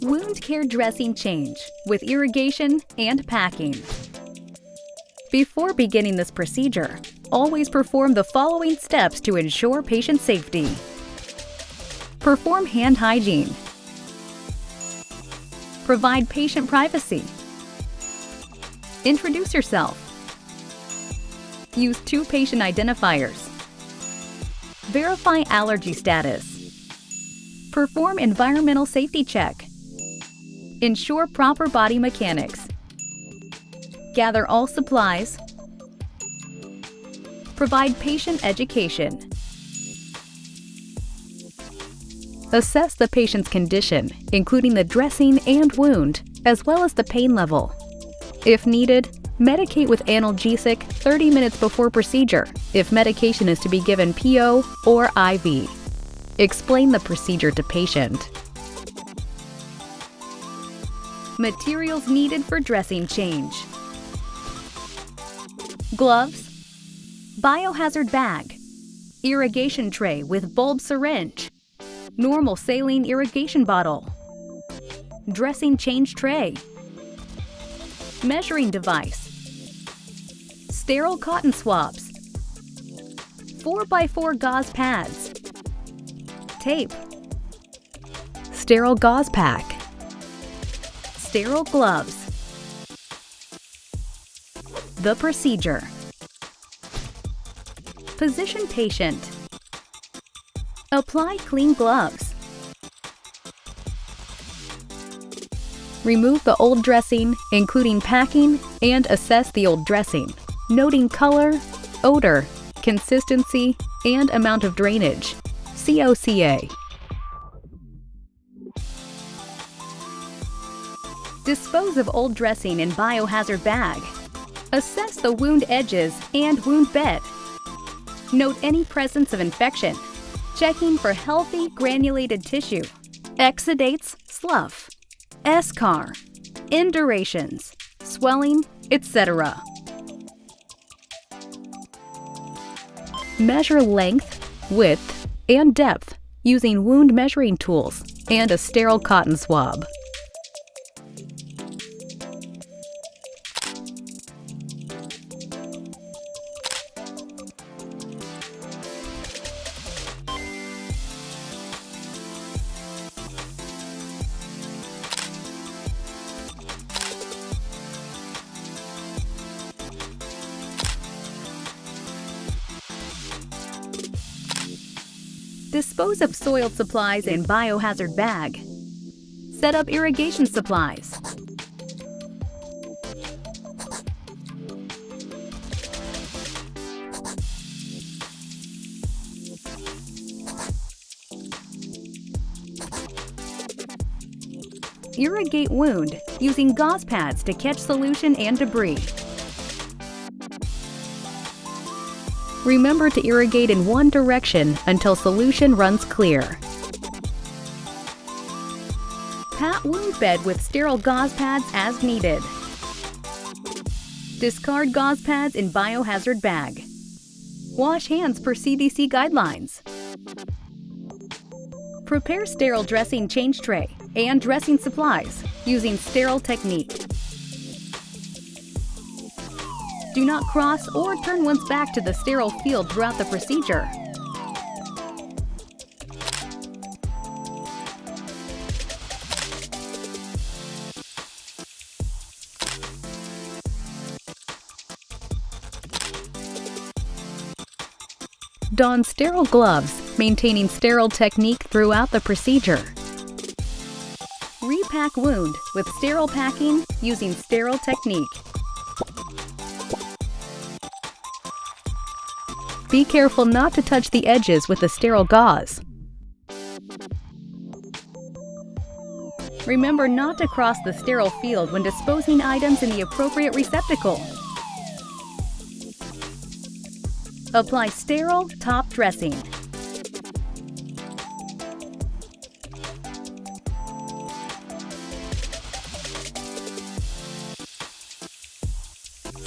Wound care dressing change with irrigation and packing. Before beginning this procedure, always perform the following steps to ensure patient safety. Perform hand hygiene. Provide patient privacy. Introduce yourself. Use 2 patient identifiers. Verify allergy status. Perform environmental safety check. Ensure proper body mechanics. Gather all supplies. Provide patient education. Assess the patient's condition, including the dressing and wound, as well as the pain level. If needed, medicate with analgesic 30 minutes before procedure if medication is to be given PO or IV. Explain the procedure to patient. Materials needed for dressing change. Gloves, biohazard bag, irrigation tray with bulb syringe, normal saline irrigation bottle, dressing change tray, measuring device, sterile cotton swabs, 4x4 gauze pads, tape, sterile gauze pack, sterile gloves. The procedure. Position patient. Apply clean gloves. Remove the old dressing, including packing, and assess the old dressing, noting color, odor, consistency, and amount of drainage. COCA. Dispose of old dressing in biohazard bag. Assess the wound edges and wound bed. Note any presence of infection, checking for healthy granulated tissue, exudates, slough, eschar, indurations, swelling, etc. Measure length, width, and depth using wound measuring tools and a sterile cotton swab. Dispose of soiled supplies in biohazard bag. Set up irrigation supplies. Irrigate wound using gauze pads to catch solution and debris. Remember to irrigate in one direction until solution runs clear. Pat wound bed with sterile gauze pads as needed. Discard gauze pads in biohazard bag. Wash hands per CDC guidelines. Prepare sterile dressing change tray and dressing supplies using sterile technique. Do not cross or turn one's back to the sterile field throughout the procedure. Don sterile gloves, maintaining sterile technique throughout the procedure. Repack wound with sterile packing using sterile technique. Be careful not to touch the edges with the sterile gauze. Remember not to cross the sterile field when disposing items in the appropriate receptacle. Apply sterile top dressing.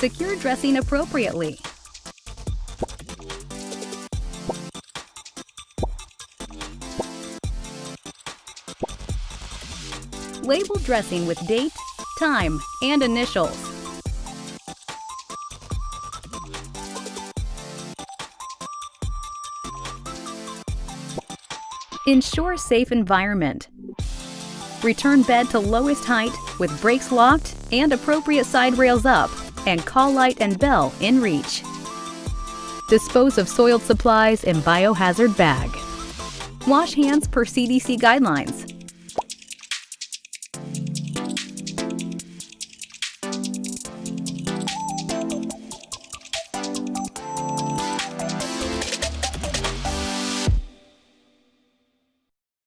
Secure dressing appropriately. Label dressing with date, time, and initials. Ensure safe environment. Return bed to lowest height with brakes locked and appropriate side rails up, and call light and bell in reach. Dispose of soiled supplies in biohazard bag. Wash hands per CDC guidelines.